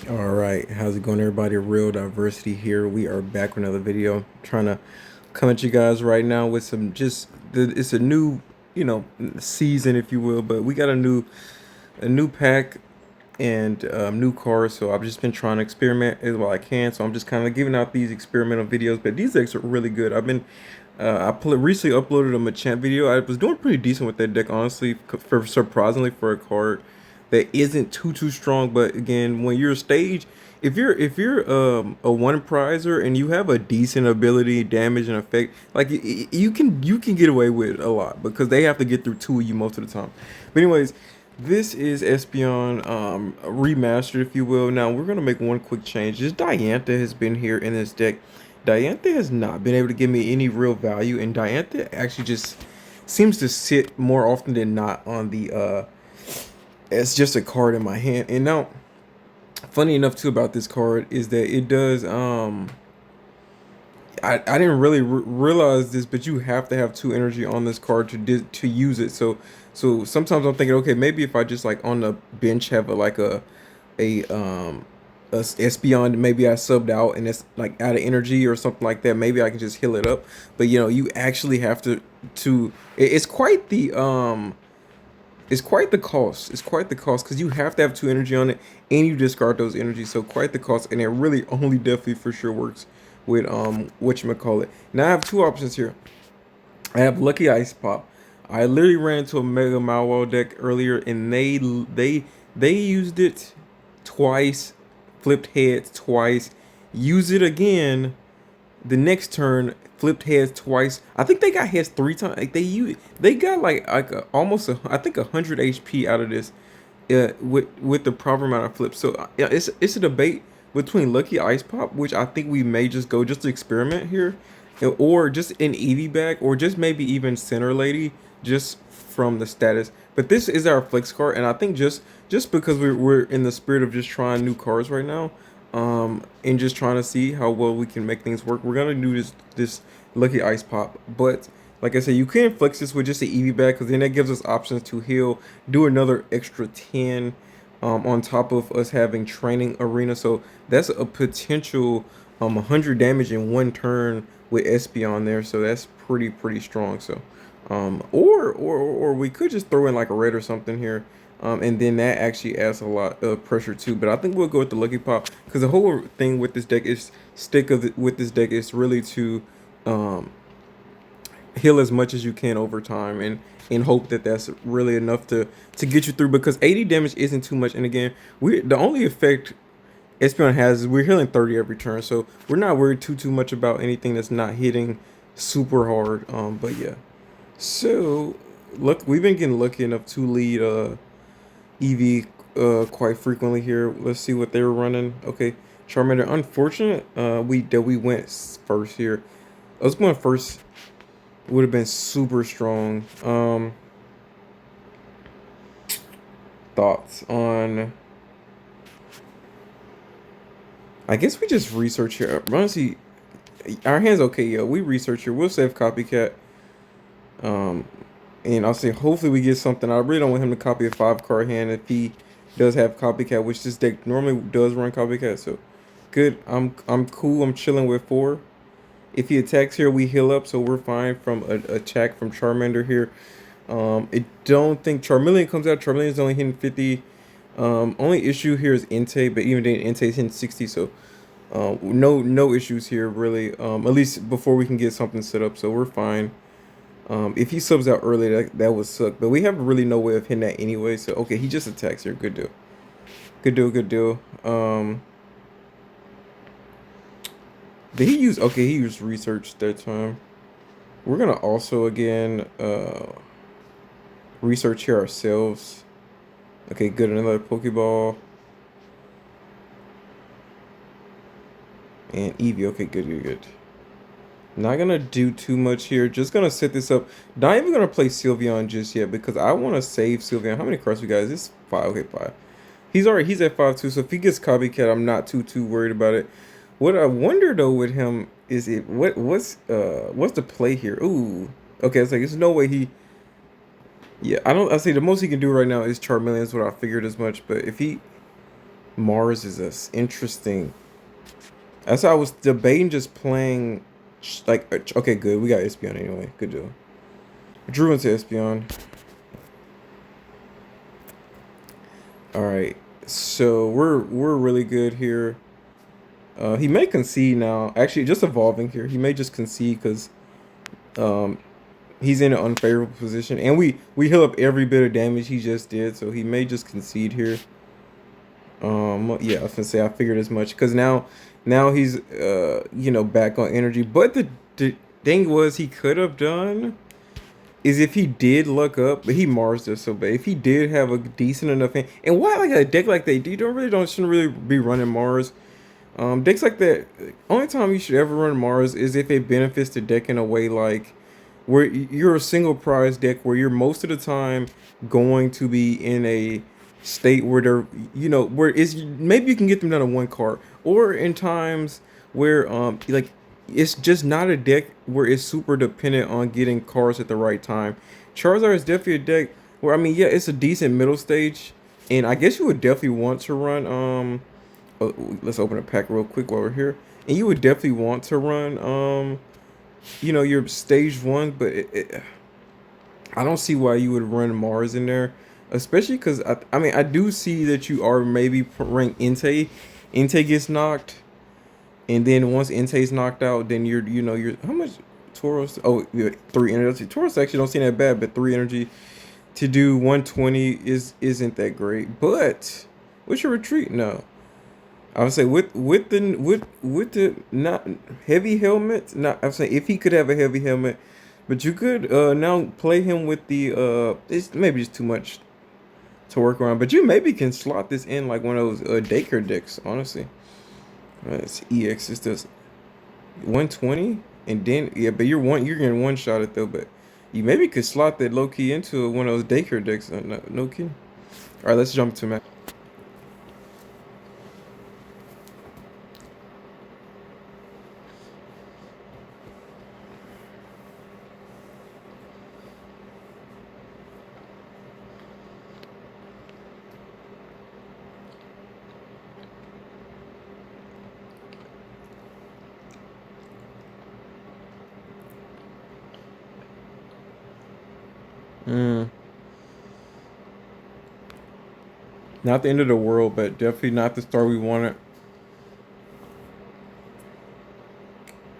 All right, how's it going, everybody? Real Diversity here. We are back with another video. Trying to come at you guys right now with some it's a new, season, if you will. But we got a new pack and new cards. So I've just been trying to experiment as well I can. So I'm just kind of giving out these experimental videos. But these decks are really good. Recently uploaded a Machamp video. I was doing pretty decent with that deck, honestly, for surprisingly for a card that isn't too strong. But again, when you're stage, if you're a one prizer and you have a decent ability, damage and effect, like you can get away with a lot because they have to get through two of you most of the time. But anyways, this is Espeon remastered, if you will. Now we're gonna make one quick change. This Diantha has been here in this deck. Diantha has not been able to give me any real value, and Diantha actually just seems to sit more often than not on the it's just a card in my hand. And now, funny enough too about this card is that it does I didn't really realize this, but you have to have two energy on this card to use it. So sometimes I'm thinking, okay, maybe if I just like on the bench have a Espeon, maybe I subbed out and it's like out of energy or something like that. Maybe I can just heal it up. But you actually have it's quite the it's quite the cost. It's quite the cost because you have to have two energy on it and you discard those energies. So quite the cost, and it really only definitely for sure works with whatchamacallit. Now I have two options here. I have Lucky Ice Pop. I literally ran into a Mega Malwall deck earlier and they used it twice, flipped heads twice, use it again the next turn, flipped heads twice. I think they got heads three times. Like they got almost I think 100 HP out of this, with the proper amount of flips. So yeah, it's a debate between Lucky Ice Pop, which I think we may just go just to experiment here, or just an Eevee back, or just maybe even Center Lady, just from the status. But this is our flex card, and I think just because we're in the spirit of just trying new cards right now, and just trying to see how well we can make things work. We're gonna do this Lucky Ice Pop, but like I said, you can flex this with just an Eevee back because then that gives us options to heal, do another extra 10, on top of us having Training Arena. So that's a potential 100 damage in one turn with Espeon there. So that's pretty strong. So or we could just throw in like a red or something here. And then that actually adds a lot of pressure too. But I think we'll go with the Lucky Pop because the whole thing with this deck is with this deck is really to heal as much as you can over time and hope that that's really enough to get you through, because 80 damage isn't too much. And again, the only effect Espeon has is we're healing 30 every turn, so we're not worried too much about anything that's not hitting super hard. But yeah, so look, we've been getting lucky enough to lead EV quite frequently here. Let's see what they were running. Okay, Charmander. Unfortunate, we went first here. Us going first would have been super strong. Thoughts on? I guess we just research here. Honestly, our hands okay. Yeah, we research here. We'll save copycat. Um, and I'll say hopefully we get something. I really don't want him to copy a 5-card hand if he does have copycat, which this deck normally does run copycat. So good. I'm cool. I'm chilling with 4. If he attacks here, we heal up, so we're fine from a attack from Charmander here. I don't think Charmeleon comes out. Charmeleon is only hitting 50. Only issue here is Entei, but even then Entei's hitting 60, so no issues here really. At least before we can get something set up, so we're fine. If he subs out early, that would suck, but we have really no way of hitting that anyway. So okay, he just attacks here. Good deal. Good deal. Did he use? Okay, he used research that time. We're gonna also again research here ourselves. Okay, good. Another Pokeball. And Eevee. Okay, good. Not gonna do too much here. Just gonna set this up. Not even gonna play Sylveon just yet because I want to save Sylveon. How many cards we got? Is this 5? Okay, 5. He's at 5 too. So if he gets copycat, I'm not too worried about it. What I wonder though with him is what's the play here? Ooh. Okay, it's like there's no way he. Yeah, I say the most he can do right now is Charmeleon is what I figured as much. But if he Mars is us interesting. That's why I was debating just playing. Like, okay, good. We got Espeon anyway. Good deal. Drew into Espeon. All right. So we're really good here. He may concede now. Actually, just evolving here. He may just concede because um, he's in an unfavorable position, and we heal up every bit of damage he just did. So he may just concede here. Yeah, I was gonna say I figured as much because now he's back on energy. But the thing was he could have done is if he did look up, but he Mars us so bad. If he did have a decent enough hand, and why like a deck like that, you don't shouldn't really be running Mars. Decks like that, only time you should ever run Mars is if it benefits the deck in a way like where you're a single prize deck where you're most of the time going to be in a state where they're where is maybe you can get them down to one card, or in times where like it's just not a deck where it's super dependent on getting cards at the right time. Charizard is definitely a deck where, I mean, yeah, it's a decent middle stage, and I guess you would definitely want to run oh, let's open a pack real quick while we're here. And you would definitely want to run your stage one, but I don't see why you would run Mars in there, especially because I mean I do see that you are maybe rank Entei. Entei gets knocked, and then once Entei's knocked out, then you're how much Tauros? Oh, yeah, 3 energy. Tauros actually don't seem that bad, but 3 energy to do 120 isn't that great. But what's your retreat? No. I would say with the not heavy helmet. Not, I'm saying if he could have a heavy helmet, but you could now play him with the it's maybe just too much to work around. But you maybe can slot this in like one of those daycare decks. Honestly, it's EX. It's just 120, and then yeah, but you're getting one shot at though. But you maybe could slot that low key into one of those daycare decks. No kidding. All right, let's jump to match. Mm. Not the end of the world, but definitely not the star we wanted.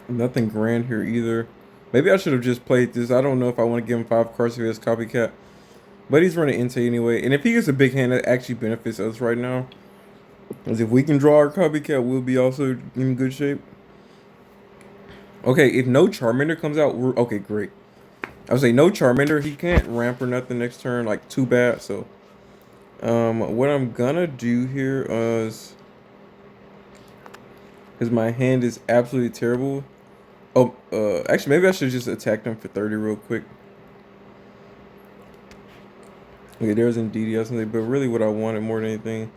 Nothing grand here either. Maybe I should have just played this. I don't know if I want to give him 5 cards if he has copycat. But he's running Entei anyway. And if he gets a big hand, that actually benefits us right now. Because if we can draw our copycat, we'll be also in good shape. Okay, if no Charmander comes out, we're okay, great. I would say no Charmander, he can't ramp or nothing next turn, like too bad. So what I'm gonna do here is because my hand is absolutely terrible. Oh, actually, maybe I should just attack them for 30 real quick. Okay, there's Indeedee or something, but really what I wanted more than anything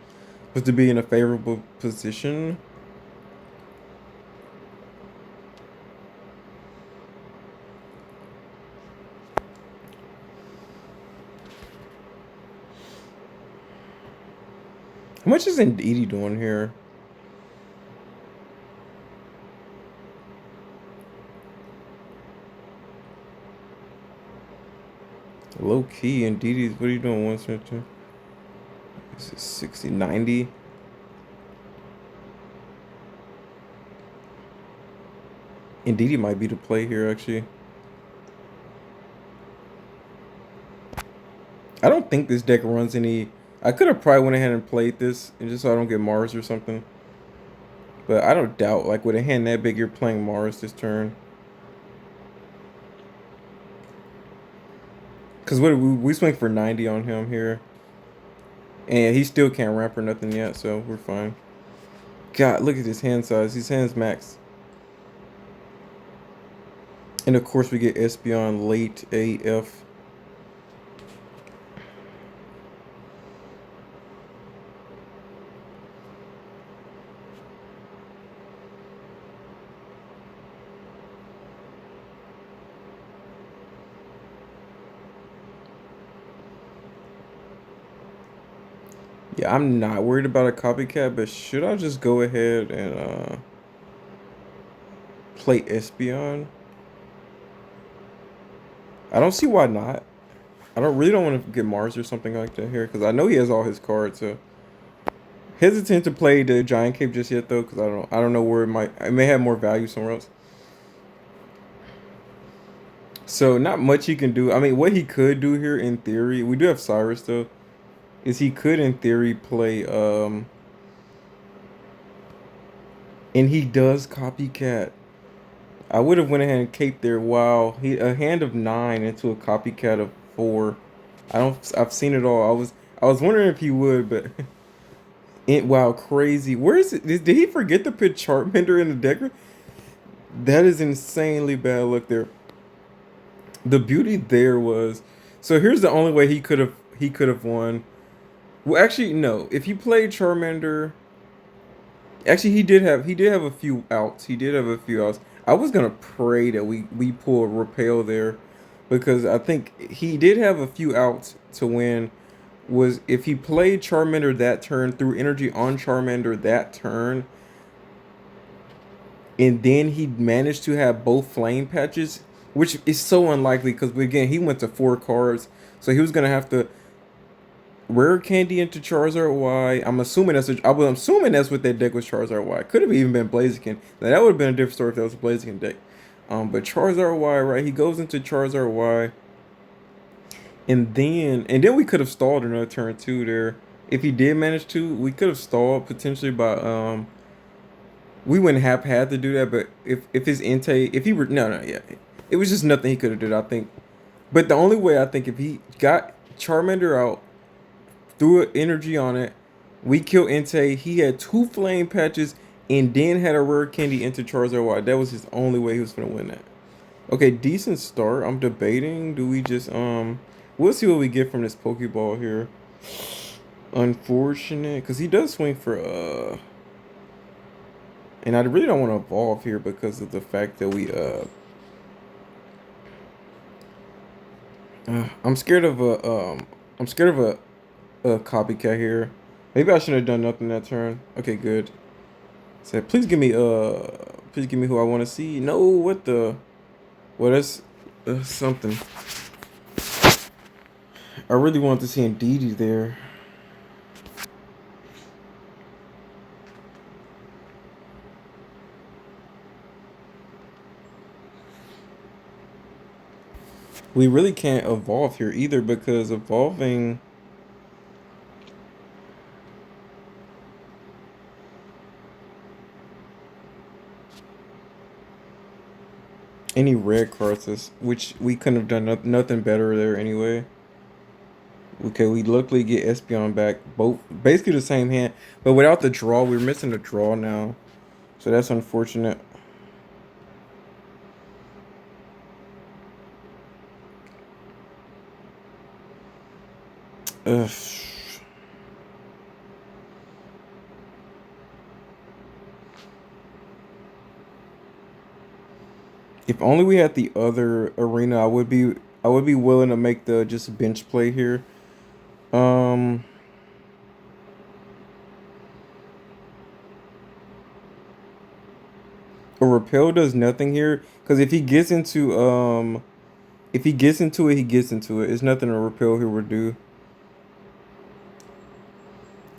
was to be in a favorable position. How much is Indeedee doing here? Low key, Indeedee's, what are you doing? 1 This is 60, 90. Indeedee might be the play here, actually. I don't think this deck runs any. I could have probably went ahead and played this, and just so I don't get Mars or something. But I don't doubt, like, with a hand that big, you're playing Mars this turn. Because what we swing for 90 on him here. And he still can't ramp or nothing yet, so we're fine. God, look at his hand size. His hand's max. And of course, we get Espeon late AF. Yeah, I'm not worried about a copycat, but should I just go ahead and play Espeon? I don't see why not. I don't want to get Mars or something like that here because I know he has all his cards. So hesitant to play the Giant Cape just yet though because I don't know where it may have more value somewhere else. So not much he can do. I mean, what he could do here in theory, we do have Cyrus though, is he could in theory play and he does copycat. I would have went ahead and caped there. Wow, he a hand of 9 into a copycat of 4. I've seen it all. I was wondering if he would, but wow, crazy. Where is it? Did he forget to put Chartmender in the deck? That is insanely bad luck there. The beauty there was, so here's the only way he could have won. Well, actually, no. If he played Charmander, actually he did have a few outs. He did have a few outs. I was gonna pray that we pull a Repel there, because I think he did have a few outs to win. Was if he played Charmander that turn, threw energy on Charmander that turn, and then he managed to have both flame patches, which is so unlikely because again he went to 4 cards, so he was gonna have to rare candy into Charizard Y. I'm assuming that's what that deck was. Charizard Y could have even been Blaziken. Now that would have been a different story if that was a Blaziken deck. But Charizard Y, right? He goes into Charizard Y, and then we could have stalled another turn too there. If he did manage to, we could have stalled potentially by we wouldn't have had to do that, but if his Entei, if he were no, yeah, it was just nothing he could have did. I think, but the only way I think if he got Charmander out, threw energy on it, we killed Entei. He had 2 flame patches and then had a rare candy into Charizard Y. That was his only way he was gonna win that. Okay, decent start. I'm debating. Do we just we'll see what we get from this Pokeball here. Unfortunate, because he does swing for and I really don't want to evolve here because of the fact that I'm scared of I'm scared of a copycat here. Maybe I shouldn't have done nothing that turn. Okay, good. Said please give me who I want to see. No, what the well that's something. I really wanted to see Indeedee there. We really can't evolve here either because evolving any red cards is, which we couldn't have done nothing better there anyway. Okay, we luckily get Espeon back, both basically the same hand, but without the draw, we're missing the draw now, so that's unfortunate. Ugh. If only we had the other arena, I would be willing to make the just bench play here. Um, a repel does nothing here because if he gets into it, he gets into it. It's nothing a repel here would do.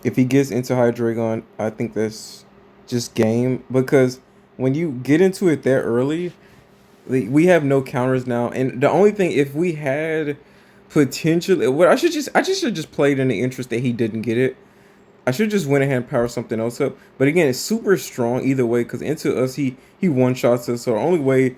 If he gets into Hydreigon, I think that's just game because when you get into it that early, we have no counters now, and the only thing if we had potentially, what I just should just played in the interest that he didn't get it. I should just went ahead and power something else up. But again, it's super strong either way because into us he one shots us. So the only way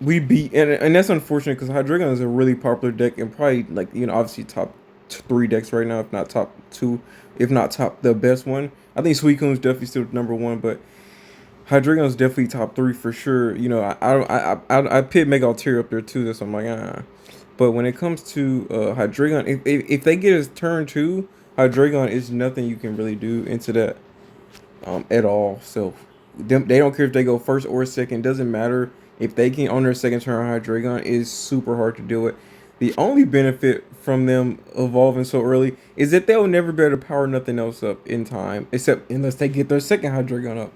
we beat and that's unfortunate because Hydreigon is a really popular deck and probably like obviously top 3 decks right now, if not top 2, if not top the best one. I think Suicune's definitely still #1, but Hydreigon's definitely top 3 for sure. I pit Mega Altair up there too. So I'm like, But when it comes to Hydreigon, if they get his turn 2, Hydreigon is nothing you can really do into that at all. So they don't care if they go first or second. Doesn't matter if they can on their second turn. Hydreigon is super hard to deal with. The only benefit from them evolving so early is that they'll never be able to power nothing else up in time, except unless they get their second Hydreigon up.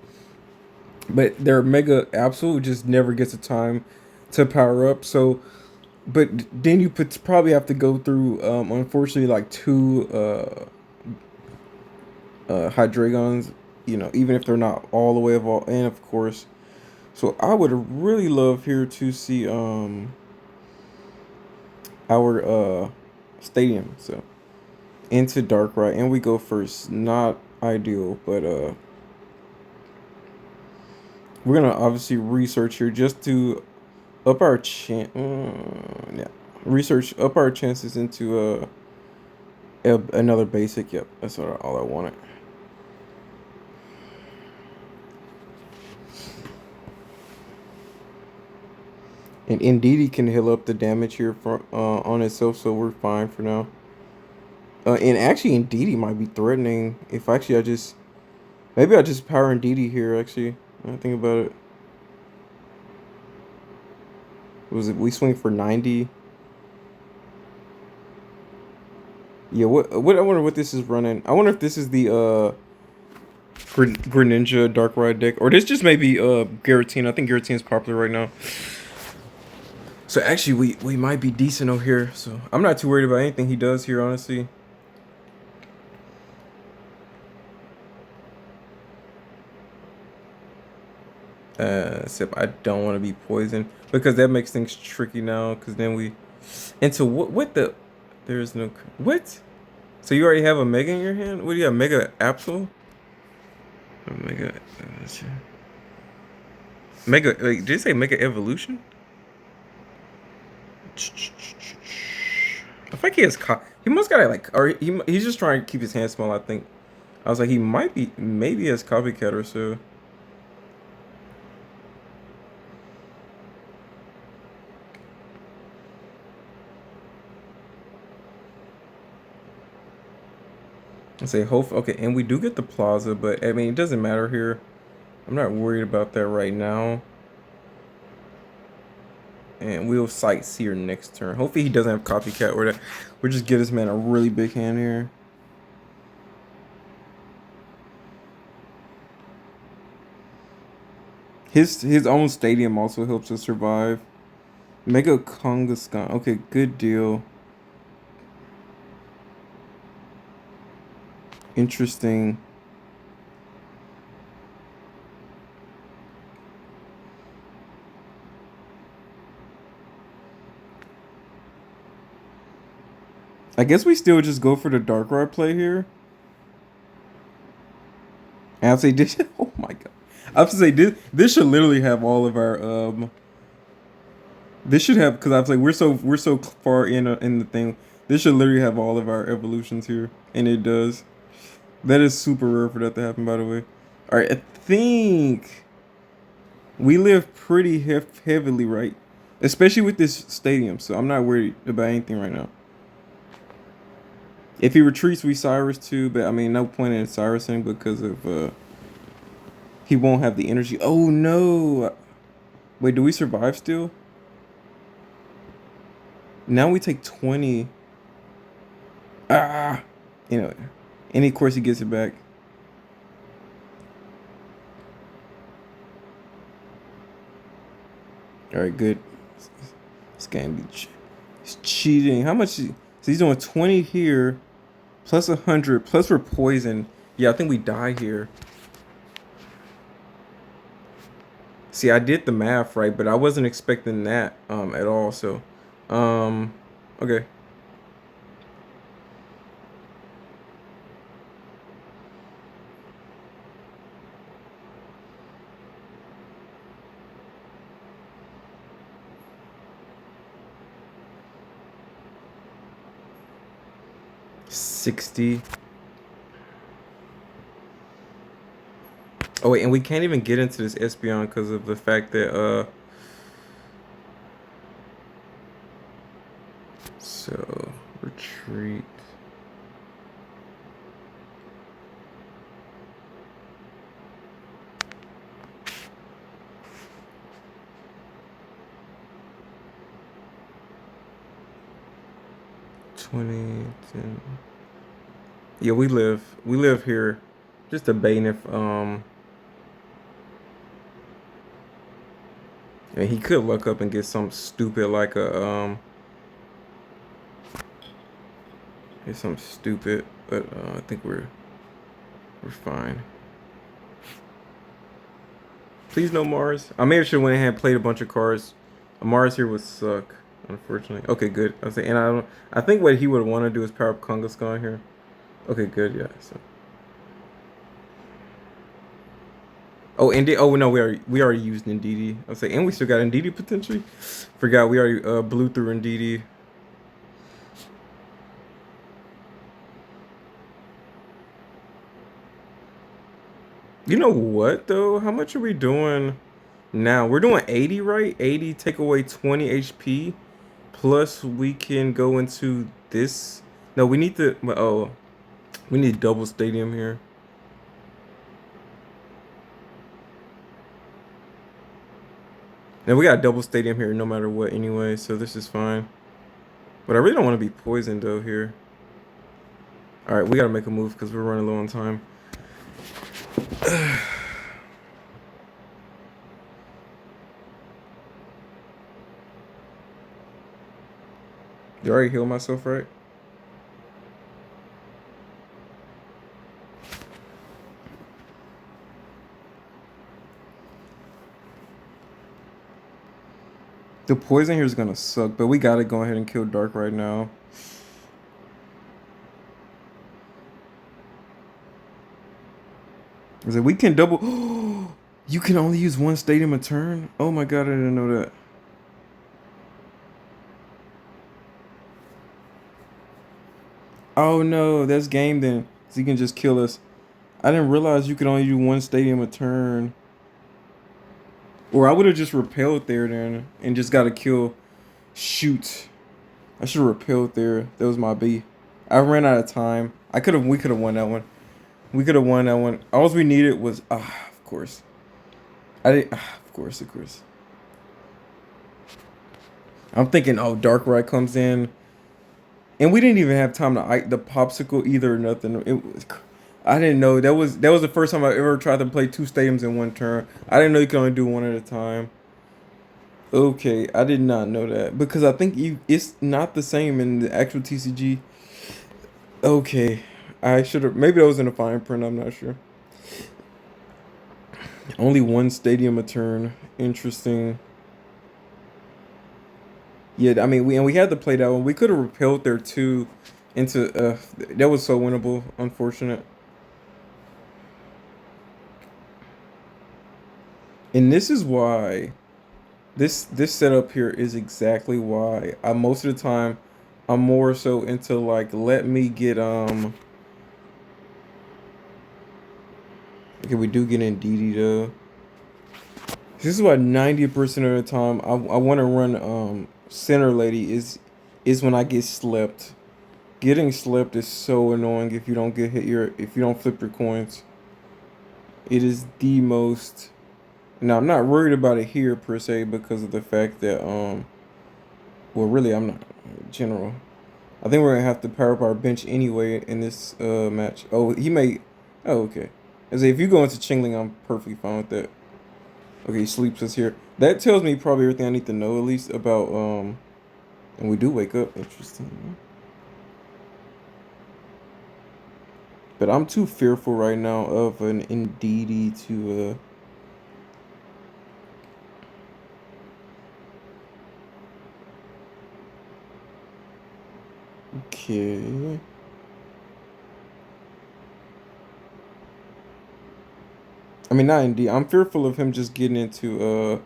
But their Mega Absolute just never gets a time to power up. So, but then you probably have to go through, unfortunately, like two Hydreigons. You know, even if they're not all the way evolved, and of course, so I would really love here to see our stadium. So into Darkrai, and we go first. Not ideal, but we're gonna obviously research here just to up our chance. Yeah, research up our chances into another basic. Yep, that's all I wanted. And Indeedee can heal up the damage here for on itself, so we're fine for now. And actually, Indeedee might be threatening. If actually I just maybe I just power Indeedee here. Actually, when I think about it. Was it we swing for 90? Yeah, what I wonder what this is running. I wonder if this is the Greninja Darkrai deck, or this just maybe Giratina. I think Giratina's popular right now. So actually we might be decent over here. So I'm not too worried about anything he does here, honestly. Except I don't want to be poisoned because that makes things tricky now. Because then we into what the there is no what. So you already have a Mega in your hand? What do you have? Mega Absol? Mega. Mega. Like, did you say Mega Evolution? I think he has. He must got like, or he's just trying to keep his hand small. I think. I was like, he might be, maybe he has copycat or so. I say hope. Okay, and we do get the plaza, but I mean, it doesn't matter here. I'm not worried about that right now. And we'll sightsee next turn. Hopefully he doesn't have copycat or that. We'll just give this man a really big hand here. His own stadium also helps us survive. Mega Kangaskhan. Okay, good deal. Interesting. I guess we still just go for the Darkrai play here. And I'll say this. Oh my god. I have to say this should literally have all of our This should have because I was like we're so far in the thing. This should literally have all of our evolutions here, and it does. That is super rare for that to happen, by the way. All right, I think we live pretty heavily right, especially with this stadium. So I'm not worried about anything right now. If he retreats, we Cyrus too, but I mean, no point in Cyrusing because of he won't have the energy. Oh no! Wait, do we survive still? Now we take 20. Ah, you know, and of course he gets it back. All right, good. This game he's cheating. How much? So he's doing 20 here, plus 100, plus we're poisoned. Yeah, I think we die here. See, I did the math right, but I wasn't expecting that at all. So, okay. $60. Oh wait, and we can't even get into this Espeon because of the fact that so retreat. 20, 10. Yeah, we live here. Just debating if and he could look up and get something stupid like a get something stupid, but I think we're fine. Please no Mars. I may have should went ahead and played a bunch of cards. A Mars here would suck, unfortunately. Okay, good. I say, and I don't. I think what he would want to do is power up Kangaskhan here. Okay, good. Yeah. So. Oh, oh no, we already used Ndidi. I was like, and we still got Ndidi potentially. Forgot we already blew through Ndidi. You know what though? How much are we doing now? We're doing 80, right? 80 take away 20 HP. Plus we can go into this. No, we need to. Oh, we need double stadium here. And we got double stadium here no matter what anyway, so this is fine. But I really don't want to be poisoned though here. Alright, we gotta make a move because we're running low on time. Did I already heal myself, right? The poison here is gonna suck, but we gotta go ahead and kill Dark right now. Is it we can double? You can only use one stadium a turn? Oh my god, I didn't know that. Oh no, that's game then. So you can just kill us. I didn't realize you could only do one stadium a turn. Or I would have just repelled there then and just got to kill. Shoot. I should have repelled there. That was my B. I ran out of time. We could have won that one. We could have won that one. All we needed was of course. I did of course. I'm thinking Darkrai comes in. And we didn't even have time to the popsicle either or nothing. I didn't know that was the first time I ever tried to play two stadiums in one turn. I didn't know you could only do one at a time. Okay, I did not know that because I think it's not the same in the actual TCG. Okay, I should have maybe that was in the fine print. I'm not sure. Only one stadium a turn. Interesting. Yeah, I mean we had to play that one. We could have repelled there too. Into that was so winnable. Unfortunate. And this is why this setup here is exactly why I most of the time I'm more so into like let me get okay, we do get in DD though. This is why 90% of the time I want to run center lady is when I get slept. Getting slept is so annoying if you don't get hit if you don't flip your coins. It is the most. Now I'm not worried about it here per se because of the fact that well really I'm not general. I think we're gonna have to power up our bench anyway in this match. Oh he may okay. As if you go into Chingling, I'm perfectly fine with that. Okay, he sleeps us here. That tells me probably everything I need to know at least about and we do wake up. Interesting. But I'm too fearful right now of an Indeedee to okay. I mean not Indeed. I'm fearful of him just getting into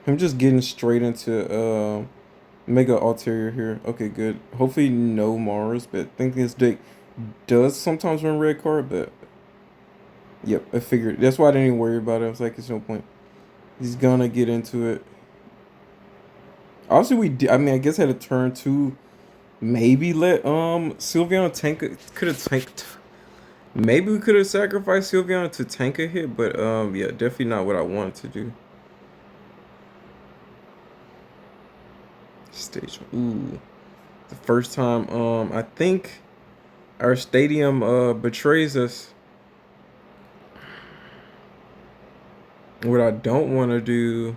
him just getting straight into Mega Ulterior here. Okay, good. Hopefully no Mars, but I think this deck does sometimes run red card, but yep, I figured. That's why I didn't even worry about it. I was like, it's no point. He's gonna get into it. Obviously, I mean, I guess had a turn to maybe let Sylveon tank. Could have tanked. Maybe we could have sacrificed Sylveon to tank a hit, but yeah, definitely not what I wanted to do. Stage. Ooh. The first time, I think our stadium betrays us. What I don't want to do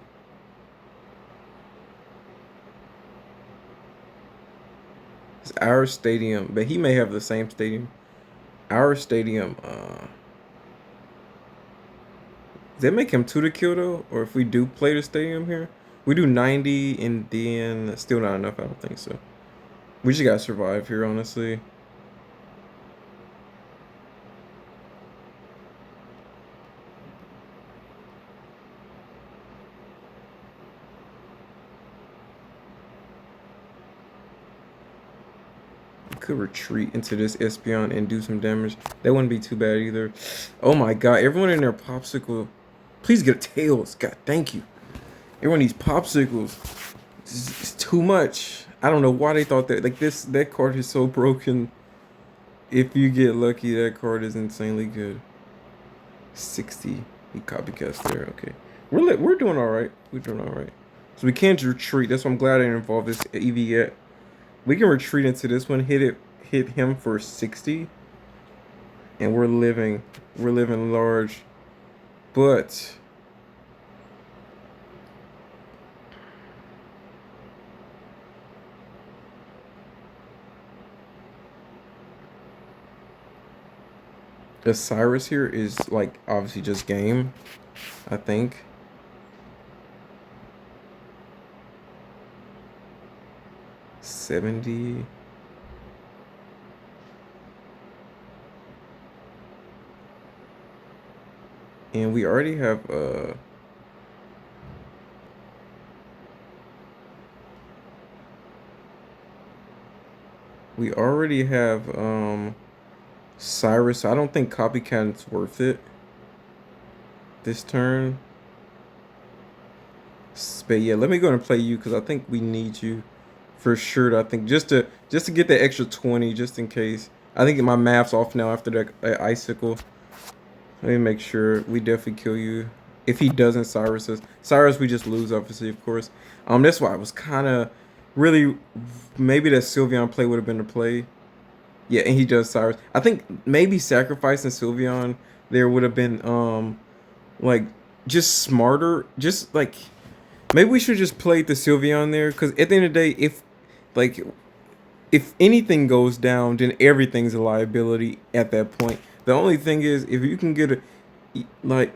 is our stadium, but he may have the same stadium. Our stadium, does that make him 2 to kill though? Or if we do play the stadium here? We do 90 and then still not enough, I don't think so. We just gotta survive here, honestly. We could retreat into this Espeon and do some damage. That wouldn't be too bad either. Oh my god, everyone in their popsicle. Please get tails. God, thank you. Everyone needs popsicles. It's too much. I don't know why they thought that. Like this, that card is so broken. If you get lucky, that card is insanely good. 60. He copycats there. Okay, we're doing all right. We're doing all right. So we can't retreat. That's why I'm glad I didn't involve this EV yet. We can retreat into this one. Hit him for 60, and we're living. We're living large, but the Cyrus here is like obviously just game, I think. $70. And we already have Cyrus. So I don't think copycat's worth it this turn. But yeah, let me go and play you because I think we need you for sure. I think just to get the extra 20, just in case. I think my math's off now after that icicle. Let me make sure we definitely kill you. If he doesn't Cyrus us, Cyrus we just lose obviously, of course. That's why I was kind of really maybe that Sylveon play would have been the play. Yeah, and he does Cyrus. I think maybe sacrificing Sylveon there would have been like just smarter. Just like maybe we should just play the Sylveon there because at the end of the day, like if anything goes down, then everything's a liability at that point. The only thing is if you can get a like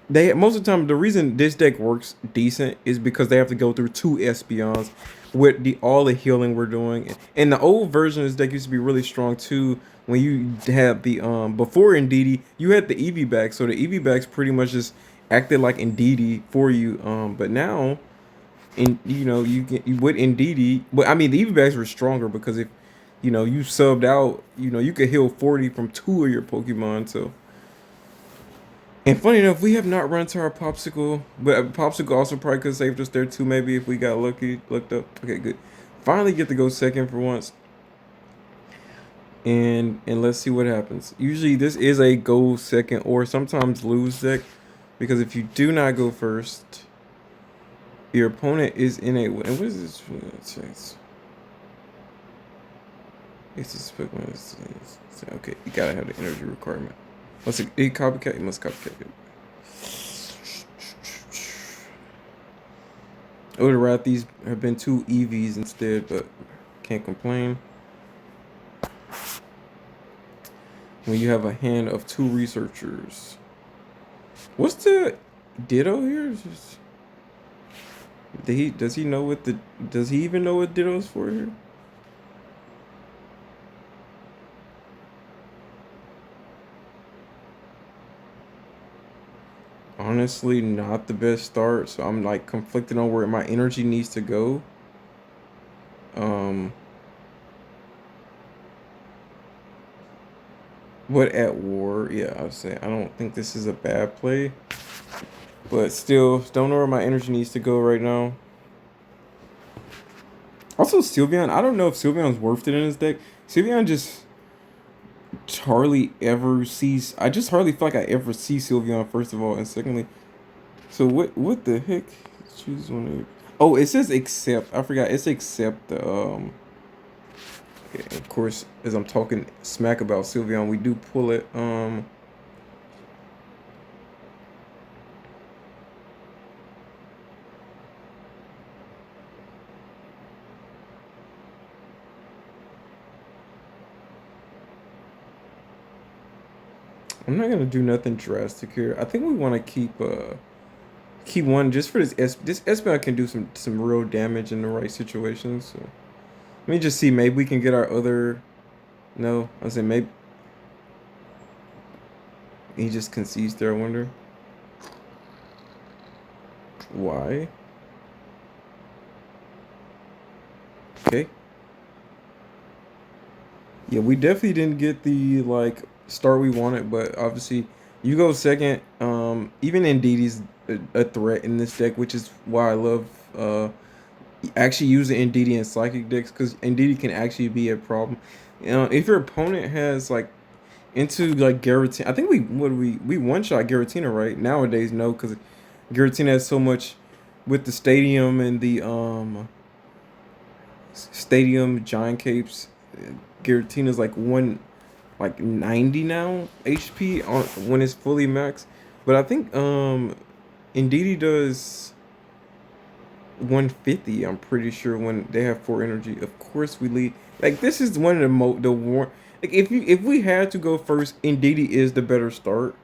they most of the time the reason this deck works decent is because they have to go through 2 Espeons with all the healing we're doing. And the old version of this deck used to be really strong too when you had the before Indeedee, you had the Eevee back, so the Eevee backs pretty much just acted like Indeedee for you. But now you get with Indeedee, but I mean the Eevee backs were stronger because if you subbed out, you could heal 40 from 2 of your Pokemon. So, and funny enough, we have not run to our Popsicle, but Popsicle also probably could have saved us there too, maybe if we got looked up. Okay, good. Finally get to go second for once. And let's see what happens. Usually this is a go second or sometimes lose deck, because if you do not go first, your opponent is in a. And what is this? It's this Pokemon. Okay, you gotta have the energy requirement. Let's see. He copycat. He must copycat it. I would have rather these have been 2 EVs instead, but can't complain. When you have a hand of 2 researchers. What's the Ditto here? Does he know what does he even know what Ditto's for here? Honestly, not the best start, so I'm like conflicted on where my energy needs to go. What at war? Yeah, I would say I don't think this is a bad play, but still don't know where my energy needs to go right now. Also, Sylveon, I don't know if Sylveon's worth it in his deck. Sylveon just hardly ever sees. I just hardly feel like I ever see Sylveon, first of all, and secondly, so what the heck? Choose one. Oh, it says accept. I forgot. It's accept the Yeah, of course, as I'm talking smack about Sylveon, we do pull it. I'm not gonna do nothing drastic here. I think we want to keep one just for this Espeon can do some real damage in the right situations. So let me just see. Maybe we can get our other. No, I say maybe he just concedes there. I wonder why. Okay. Yeah, we definitely didn't get the like start we wanted, but obviously you go second. Even Indeedee a threat in this deck, which is why I love actually using Indeedee in psychic decks because Indeedee can actually be a problem. If your opponent has like into like Giratina, I think we one shot Giratina right nowadays. No, because Giratina has so much with the stadium and the stadium giant capes. Giratina's like 90 now HP on when it's fully max. But I think Indeedee does 150. I'm pretty sure when they have 4 energy. Of course we lead. Like this is one of the war. Like if we had to go first, Indeedee is the better start.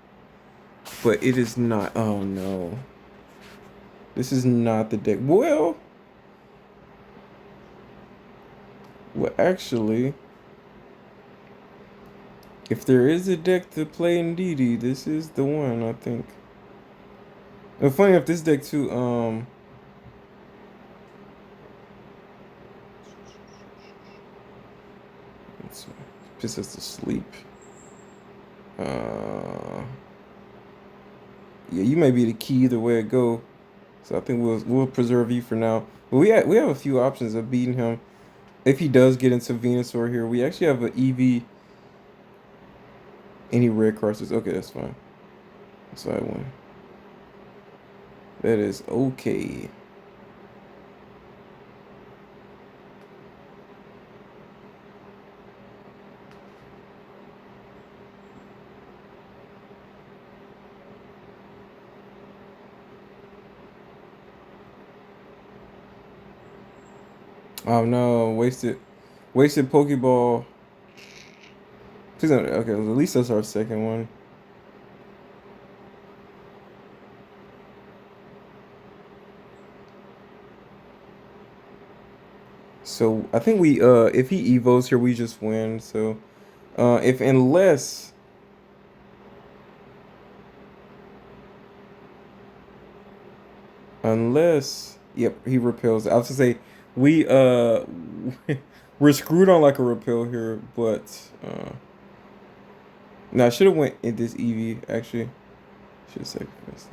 But it is not. Oh no, this is not the deck. Well, actually, if there is a deck to play Indeedee, this is the one. I think. And funny enough, this deck too. It's just us to sleep. Uh, yeah, you may be the key either way it go. So I think we'll preserve you for now. But we have a few options of beating him if he does get into Venusaur here. We actually have an EV. Any red cards? Okay, that's fine. So I win. That is okay. Oh no, wasted Pokeball. Please don't. Okay, well, at least that's our second one. So I think we if he evos here, we just win. So if unless yep he repels. I was to say we we're screwed on like a repel here, but no, I should have went in this EV actually. Should have sacrificed.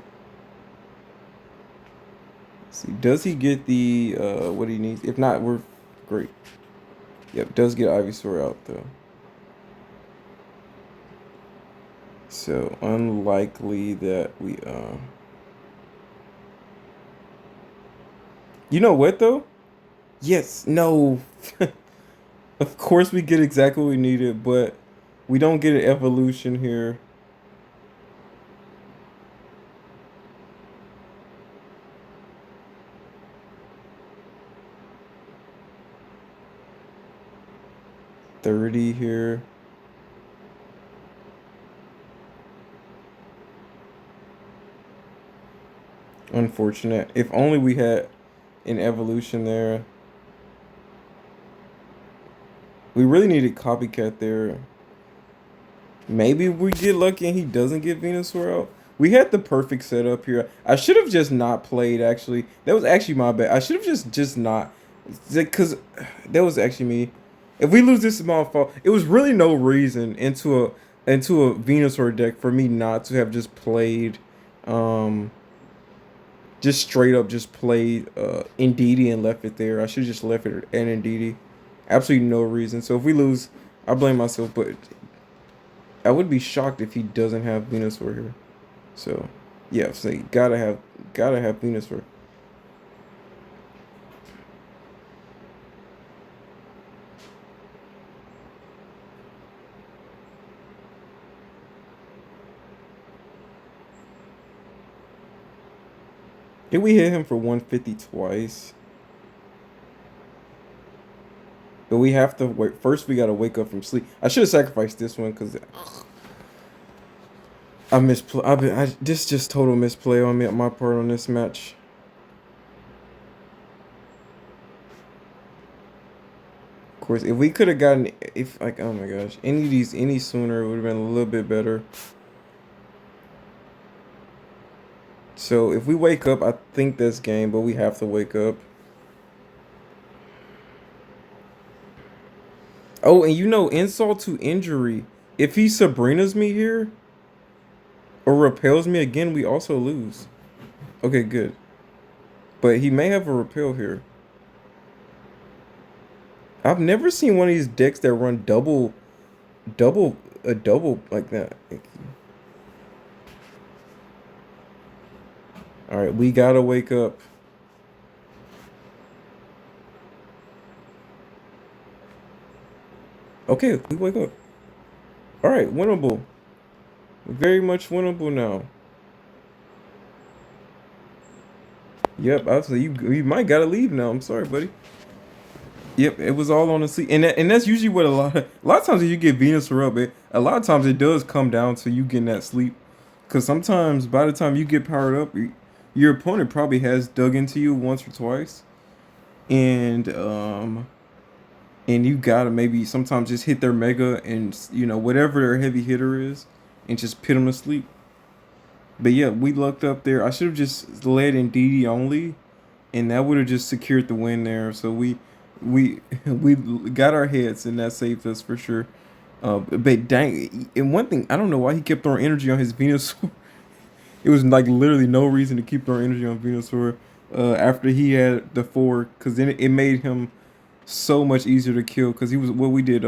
See, does he get the what he needs? If not, we're great. Yep, does get Ivysaur out though. So unlikely that we you know what though? Yes, no. Of course we get exactly what we needed, but we don't get an evolution here. $30 here. Unfortunate. If only we had an evolution there. We really needed copycat there. Maybe we get lucky and he doesn't get Venusaur out. We had the perfect setup here. I should have just not played, actually. That was actually my bad. I should have just not. Because that was actually me. If we lose this small fault, it was really no reason into a Venusaur deck for me not to have just played just straight up just played Indeedee and left it there. I should have just left it at Indeedee. Absolutely no reason. So if we lose, I blame myself, but I would be shocked if he doesn't have Venusaur here. So yeah, so you gotta have Venusaur. Did we hit him for 150 twice? But we have to wait. First, we gotta wake up from sleep. I should have sacrificed this one because I misplay. This just total misplay on me my part on this match. Of course, if we could have gotten, if like, oh my gosh, any of these any sooner, it would have been a little bit better. So if we wake up, I think this game, but we have to wake up. Oh, and you know, insult to injury. If he Sabrina's me here or repels me again, we also lose. Okay, good. But he may have a repel here. I've never seen one of these decks that run double like that. All right, we gotta wake up. Okay, we wake up. All right, winnable. Very much winnable now. Yep, obviously you might gotta leave now. I'm sorry, buddy. Yep, it was all on the sleep, and that's usually what a lot of times if you get Venus or up, a lot of times it does come down to you getting that sleep, because sometimes by the time you get powered up, your opponent probably has dug into you once or twice, and you gotta maybe sometimes just hit their mega and whatever their heavy hitter is, and just put them to sleep. But yeah, we lucked up there. I should have just led in DD only, and that would have just secured the win there. So we got our heads, and that saved us for sure. But dang, and one thing I don't know why he kept throwing energy on his Venusaur. It was like literally no reason to keep throwing energy on Venusaur after he had the 4, because then it made him so much easier to kill. Because he was what we did.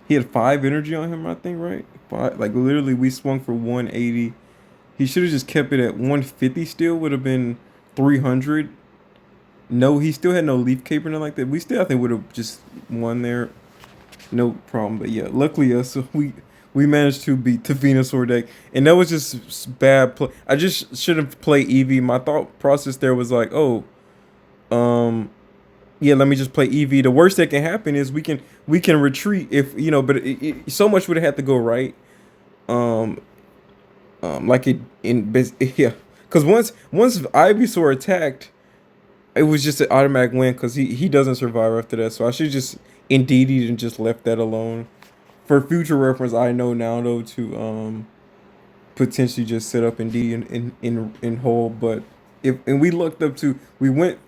He had 5 energy on him, I think, right? 5, like literally, we swung for 180. He should have just kept it at 150. Still would have been 300. No, he still had no leaf cape or nothing like that. We still, I think, would have just won there, no problem. But yeah, luckily us, we managed to beat the Venusaur deck, and that was just bad play. I just shouldn't play Eevee. My thought process there was like, oh, yeah, let me just play Eevee. The worst that can happen is we can retreat if but so much would have had to go right. Um, like it in yeah, because once Ivysaur attacked, it was just an automatic win because he doesn't survive after that. So I should just indeed and just left that alone. For future reference, I know now though to potentially just set up Indeed in hold. But if and we looked up to we went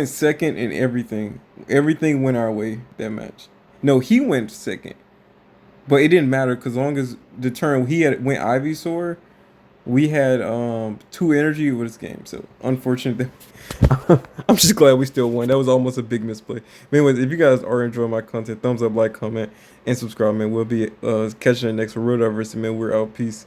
second in everything. Everything went our way that match. No, he went second, but it didn't matter because long as the turn he had went Ivysaur, we had 2 energy with this game. So unfortunate that I'm just glad we still won. That was almost a big misplay. But anyways, if you guys are enjoying my content, thumbs up, like, comment, and subscribe, man. We'll be catching the next Road Diverse, man. We're out. Peace.